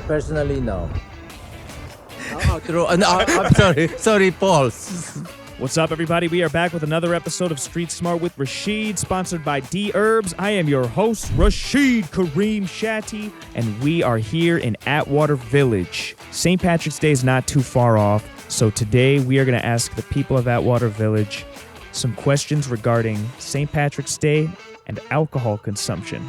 Personally, no. True. No, I'm sorry. Sorry, Pauls. What's up, everybody? We are back with another episode of Street Smart with Rashid, sponsored by Dherbs. I am your host, Rashid Kareem Shatty, and we are here in Atwater Village. St. Patrick's Day is not too far off, so today we are going to ask the people of Atwater Village some questions regarding St. Patrick's Day and alcohol consumption.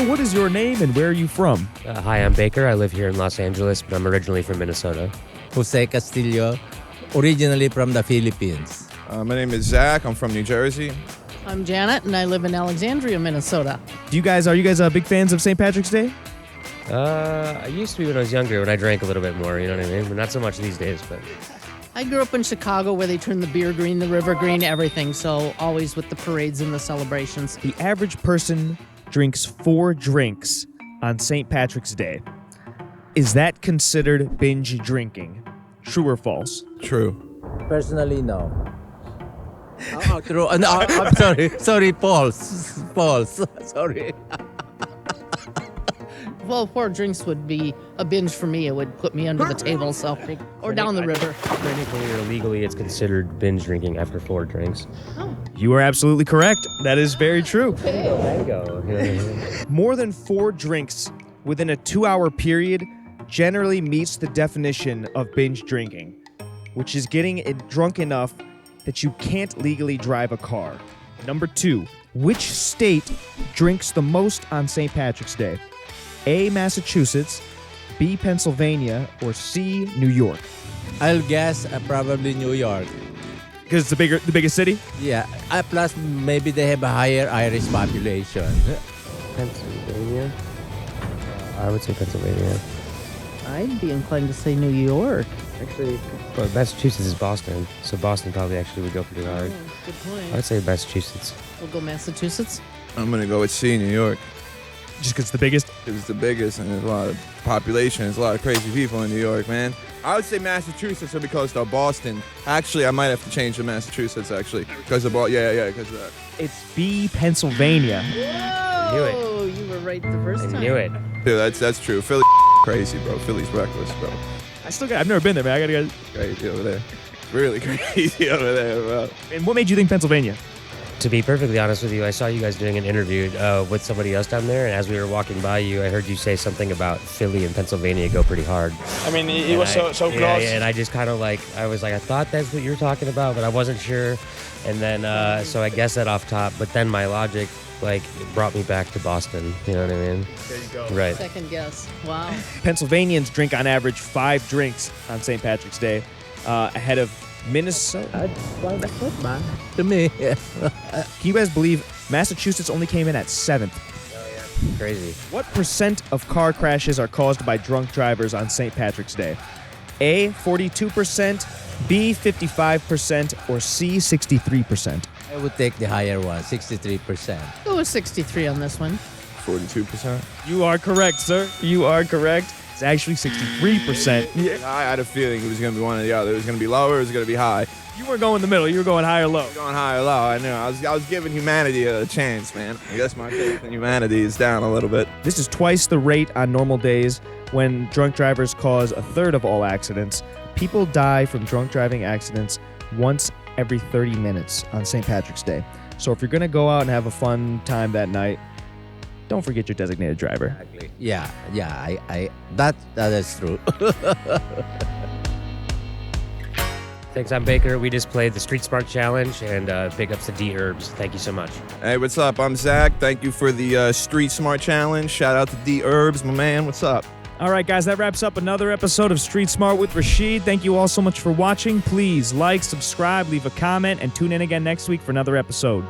What is your name and where are you from? Hi, I'm Baker. I live here in Los Angeles, but I'm originally from Minnesota. Jose Castillo, originally from the Philippines. My name is Zach. I'm from New Jersey. I'm Janet, and I live in Alexandria, Minnesota. Are you guys big fans of St. Patrick's Day? I used to be when I was younger, when I drank a little bit more, you know what I mean? But not so much these days, but... I grew up in Chicago where they turn the beer green, the river green, everything, so always with the parades and the celebrations. The average person drinks 4 drinks on St. Patrick's Day. Is that considered binge drinking? True or false? True. Personally, no. True. No, I'm sorry. Sorry, Pauls. Sorry. Well, 4 drinks would be a binge for me. It would put me under the table, or down the river. Technically or legally, it's considered binge drinking after 4 drinks. Oh. You are absolutely correct. That is very true. Bingo. More than 4 drinks within a 2-hour period generally meets the definition of binge drinking, which is getting drunk enough that you can't legally drive a car. Number 2, which state drinks the most on St. Patrick's Day? A, Massachusetts, B, Pennsylvania, or C, New York? I'll guess probably New York. Because it's the biggest city? Yeah. Plus, maybe they have a higher Irish population. Pennsylvania? I would say Pennsylvania. I'd be inclined to say New York. Actually, well, Massachusetts is Boston, so Boston probably actually would go pretty hard. Good point. I would say Massachusetts. We'll go Massachusetts. I'm going to go with C, New York. Just because it's the biggest? It's the biggest and there's a lot of population. There's a lot of crazy people in New York, man. I would say Massachusetts or because of Boston. Actually, I might have to change to Massachusetts, actually. Because of because of that. It's B, Pennsylvania. Whoa! You were right the first time. I knew it. Dude, that's true. Philly crazy, bro. Philly's reckless, bro. I've never been there, man. I gotta go. Crazy over there. Really crazy over there, bro. And what made you think Pennsylvania? To be perfectly honest with you, I saw you guys doing an interview with somebody else down there, and as we were walking by you, I heard you say something about Philly and Pennsylvania go pretty hard. I mean, it was so close. Yeah, and I just kind of I thought that's what you were talking about, but I wasn't sure. And then, so I guessed that off top, but then my logic, brought me back to Boston. You know what I mean? There you go. Right. Second guess. Wow. Pennsylvanians drink on average 5 drinks on St. Patrick's Day, ahead of Minnesota. I'd fly the foot, man. To me. Can you guys believe Massachusetts only came in at 7th? Oh, yeah. Crazy. What percent of car crashes are caused by drunk drivers on St. Patrick's Day? A, 42%, B, 55%, or C, 63%? I would take the higher one, 63%. Go with 63 on this one. 42%. You are correct, sir. You are correct. It's actually 63%. I had a feeling it was going to be one or the other. It was going to be lower, it was going to be high. You weren't going in the middle. You were going high or low. Going high or low, I knew. I was giving humanity a chance, man. I guess my faith in humanity is down a little bit. This is twice the rate on normal days when drunk drivers cause a third of all accidents. People die from drunk driving accidents once every 30 minutes on St. Patrick's Day. So if you're going to go out and have a fun time that night, don't forget your designated driver. Exactly. Yeah, that is true. Thanks, I'm Baker. We just played the Street Smart Challenge, and big ups to Dherbs. Thank you so much. Hey, what's up? I'm Zach. Thank you for the Street Smart Challenge. Shout out to Dherbs, my man. What's up? All right, guys, that wraps up another episode of Street Smart with Rashid. Thank you all so much for watching. Please like, subscribe, leave a comment, and tune in again next week for another episode.